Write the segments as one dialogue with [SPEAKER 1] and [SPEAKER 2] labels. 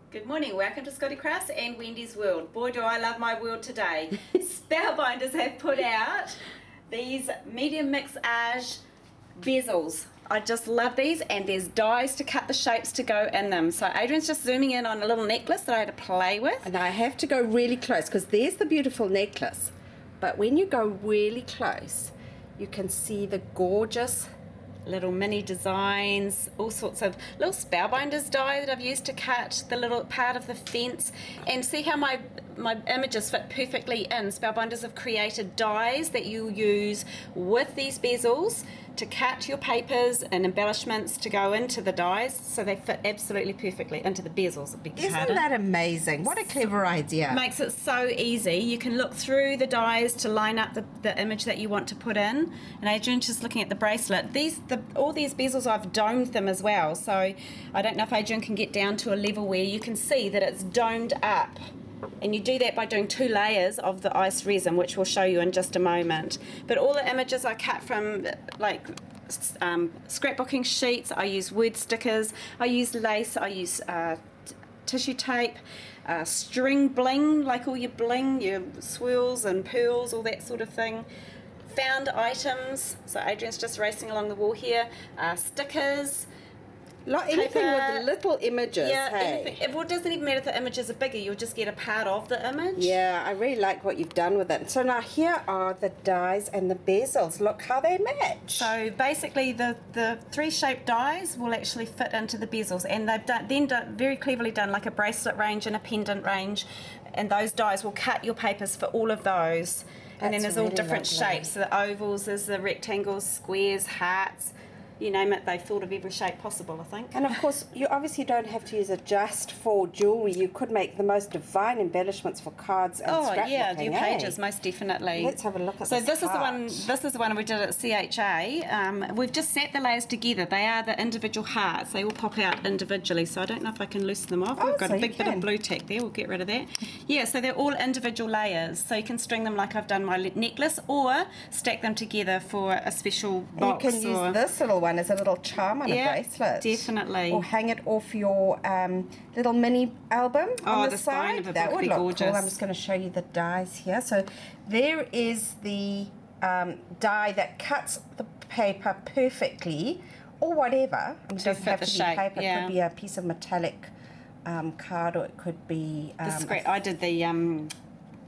[SPEAKER 1] Good morning, welcome to Scottie Crafts and Wendy's World. Boy do I love my world today. Spellbinders have put out these Media Mixage bezels. I just love these, and there's dies to cut the shapes to go in them. So Adrian's just zooming in on a little necklace that I had to play with.
[SPEAKER 2] And I have to go really close because there's the beautiful necklace. But when you go really close, you can see the gorgeous
[SPEAKER 1] Little mini designs, all sorts of little Spellbinders die that I've used to cut the little part of the fence, and see how my images fit perfectly in. Spellbinders have created dies that you use with these bezels to cut your papers and embellishments to go into the dies, so they fit absolutely perfectly into the bezels.
[SPEAKER 2] Isn't that amazing? What a clever idea.
[SPEAKER 1] Makes it so easy. You can look through the dies to line up the image that you want to put in. And Adrian's just looking at the bracelet. All these bezels, I've domed them as well, so I don't know if Adrian can get down to a level where you can see that it's domed up. And you do that by doing 2 layers of the ice resin, which we'll show you in just a moment. But all the images I cut from scrapbooking sheets. I use word stickers, I use lace, I use tissue tape, string bling, like all your bling, your swirls and pearls, all that sort of thing. Found items, so Adrian's just racing along the wall here, stickers,
[SPEAKER 2] anything
[SPEAKER 1] paper,
[SPEAKER 2] with the little images,
[SPEAKER 1] yeah,
[SPEAKER 2] hey?
[SPEAKER 1] anything. Well, it doesn't even matter if the images are bigger, you'll just get a part of the image.
[SPEAKER 2] Yeah, I really like what you've done with it. So now here are the dies and the bezels. Look how they match.
[SPEAKER 1] So basically the 3 shaped dies will actually fit into the bezels, and they've done very cleverly done like a bracelet range and a pendant range, and those dies will cut your papers for all of those. And then there's all different shapes. So the ovals, there's the rectangles, squares, hearts, you name it, they've thought of every shape possible, I think.
[SPEAKER 2] And of course, you obviously don't have to use it just for jewellery. You could make the most divine embellishments for cards and scrapbooking.
[SPEAKER 1] Oh yeah, your pages, most definitely.
[SPEAKER 2] Let's have a look at
[SPEAKER 1] so
[SPEAKER 2] this card.
[SPEAKER 1] This is the one we did at CHA. We've just set the layers together. They are the individual hearts. They all pop out individually, so I don't know if I can loosen them off. We've got a big bit of blue tack there. We'll get rid of that. Yeah, so they're all individual layers. So you can string them like I've done my necklace, or stack them together for a special box.
[SPEAKER 2] You can use this little one as a little charm on a bracelet.
[SPEAKER 1] Definitely.
[SPEAKER 2] Or hang it off your little mini album on the side.
[SPEAKER 1] That would look gorgeous.
[SPEAKER 2] Cool. I'm just going to show you the dies here. So there is the die that cuts the paper perfectly, or whatever. It doesn't have to be paper. It could be a piece of metallic card, or it could be
[SPEAKER 1] I did the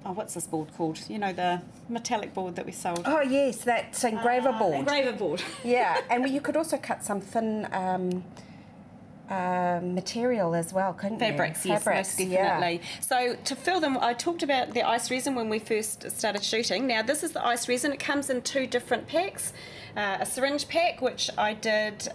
[SPEAKER 1] what's this board called? You know, the metallic board that we sold.
[SPEAKER 2] Oh yes, that's engraver board.
[SPEAKER 1] Engraver board.
[SPEAKER 2] Yeah, and you could also cut some thin material as well, couldn't
[SPEAKER 1] Fabrics,
[SPEAKER 2] you?
[SPEAKER 1] Yes, most definitely. Yeah. So to fill them, I talked about the ice resin when we first started shooting. Now this is the ice resin. It comes in 2 different packs. A syringe pack, which I did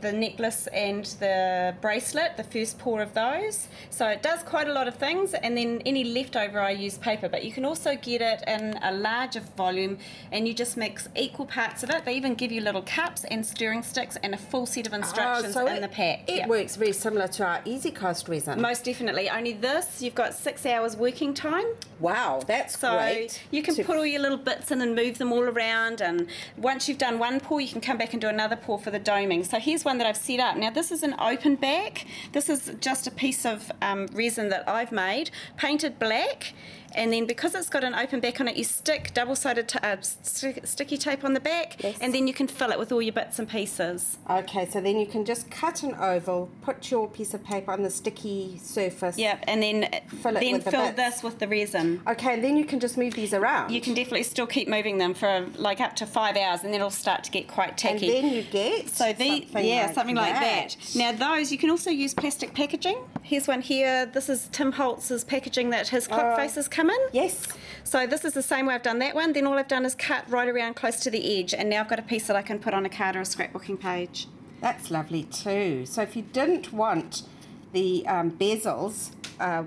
[SPEAKER 1] the necklace and the bracelet, the first pour of those. So it does quite a lot of things, and then any leftover I use paper, but you can also get it in a larger volume, and you just mix equal parts of it. They even give you little cups and stirring sticks and a full set of instructions in the pack.
[SPEAKER 2] It works very similar to our Easy Cast resin.
[SPEAKER 1] Most definitely. Only this, you've got 6 hours working time.
[SPEAKER 2] Wow, that's great.
[SPEAKER 1] So you can put all your little bits in and move them all around, and once you've done one pour, you can come back and do another pour for the doming. So here's one that I've set up. Now this is an open back. This is just a piece of resin that I've made, painted black, and then because it's got an open back on it, you stick double-sided sticky tape on the back, and then you can fill it with all your bits and pieces.
[SPEAKER 2] Okay, so then you can just cut an oval, put your piece of paper on the sticky surface.
[SPEAKER 1] Yep, and then fill this with the resin.
[SPEAKER 2] Okay, and then you can just move these around.
[SPEAKER 1] You can definitely still keep moving them for like up to 5 hours, and then it'll start to get quite tacky.
[SPEAKER 2] And then you get
[SPEAKER 1] something like that. Now those, you can also use plastic packaging. Here's one here. This is Tim Holtz's packaging that his clip faces come in.
[SPEAKER 2] Yes.
[SPEAKER 1] So this is the same way I've done that one. Then all I've done is cut right around close to the edge, and now I've got a piece that I can put on a card or a scrapbooking page.
[SPEAKER 2] That's lovely too. So if you didn't want the bezels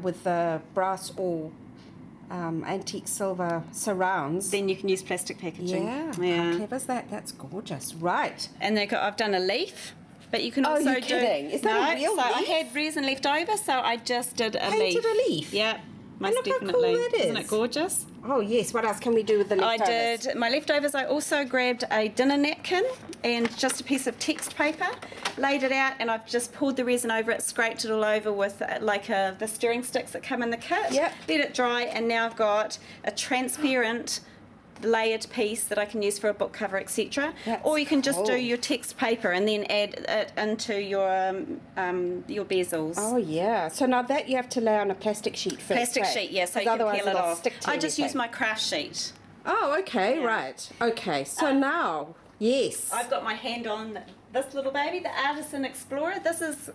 [SPEAKER 2] with the brass or antique silver surrounds,
[SPEAKER 1] then you can use plastic packaging.
[SPEAKER 2] Yeah. How clever is that? That's gorgeous. Right.
[SPEAKER 1] And I've done a leaf. But you can also
[SPEAKER 2] kidding? Is that a real leaf?
[SPEAKER 1] I had resin left over, so I just did a leaf.
[SPEAKER 2] Painted a leaf?
[SPEAKER 1] Yeah. most
[SPEAKER 2] look how
[SPEAKER 1] definitely.
[SPEAKER 2] cool that is.
[SPEAKER 1] Isn't it gorgeous?
[SPEAKER 2] Oh yes, what else can we do with the leftovers?
[SPEAKER 1] I did my leftovers. I also grabbed a dinner napkin and just a piece of text paper, laid it out, and I've just poured the resin over it, scraped it all over with the stirring sticks that come in the kit.
[SPEAKER 2] Yep.
[SPEAKER 1] Let it dry, and now I've got a transparent layered piece that I can use for a book cover, etc. Or you can just do your text paper and then add it into your bezels.
[SPEAKER 2] Oh yeah. So now that you have to lay on a plastic sheet first.
[SPEAKER 1] Plastic sheet, yeah, so you can peel it off. I just use my craft sheet.
[SPEAKER 2] Oh, okay, right. Okay, so now, yes.
[SPEAKER 1] I've got my hand on this little baby, the Artisan Explorer. This is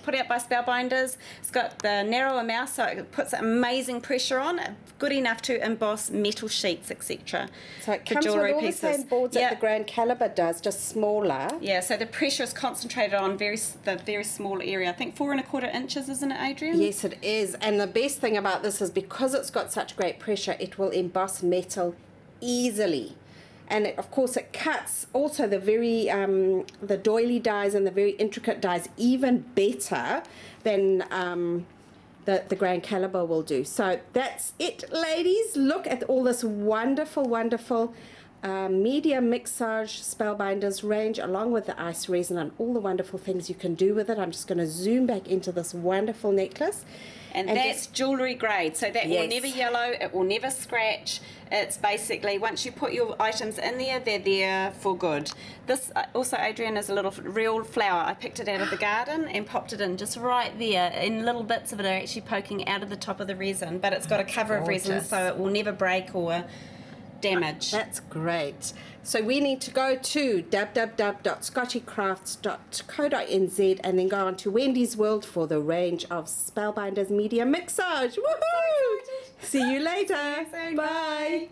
[SPEAKER 1] put out by Spellbinders. It's got the narrower mouth, so it puts amazing pressure on, good enough to emboss metal sheets, etc.
[SPEAKER 2] So it comes with all the same boards that the Grand Caliber does, just smaller.
[SPEAKER 1] Yeah, so the pressure is concentrated on the very small area. I think 4 1/4 inches, isn't it, Adrian?
[SPEAKER 2] Yes, it is. And the best thing about this is because it's got such great pressure, it will emboss metal easily. And of course it cuts also the very the doily dies and the very intricate dies even better than the Grand Caliber will do. So that's it, ladies. Look at all this wonderful Media Mixage Spellbinders range, along with the ice resin and all the wonderful things you can do with it. I'm just going to zoom back into this wonderful necklace.
[SPEAKER 1] And that's jewellery grade, so that will never yellow, it will never scratch. It's basically, once you put your items in there, they're there for good. This also, Adrian, is a little real flower. I picked it out of the garden and popped it in just right there, and little bits of it are actually poking out of the top of the resin, but it's got a cover of resin, so it will never break or damage.
[SPEAKER 2] That's great. So we need to go to www.scottiecrafts.co.nz and then go on to Wendy's World for the range of Spellbinders Media Mixage. Woohoo! See you later.
[SPEAKER 1] Bye.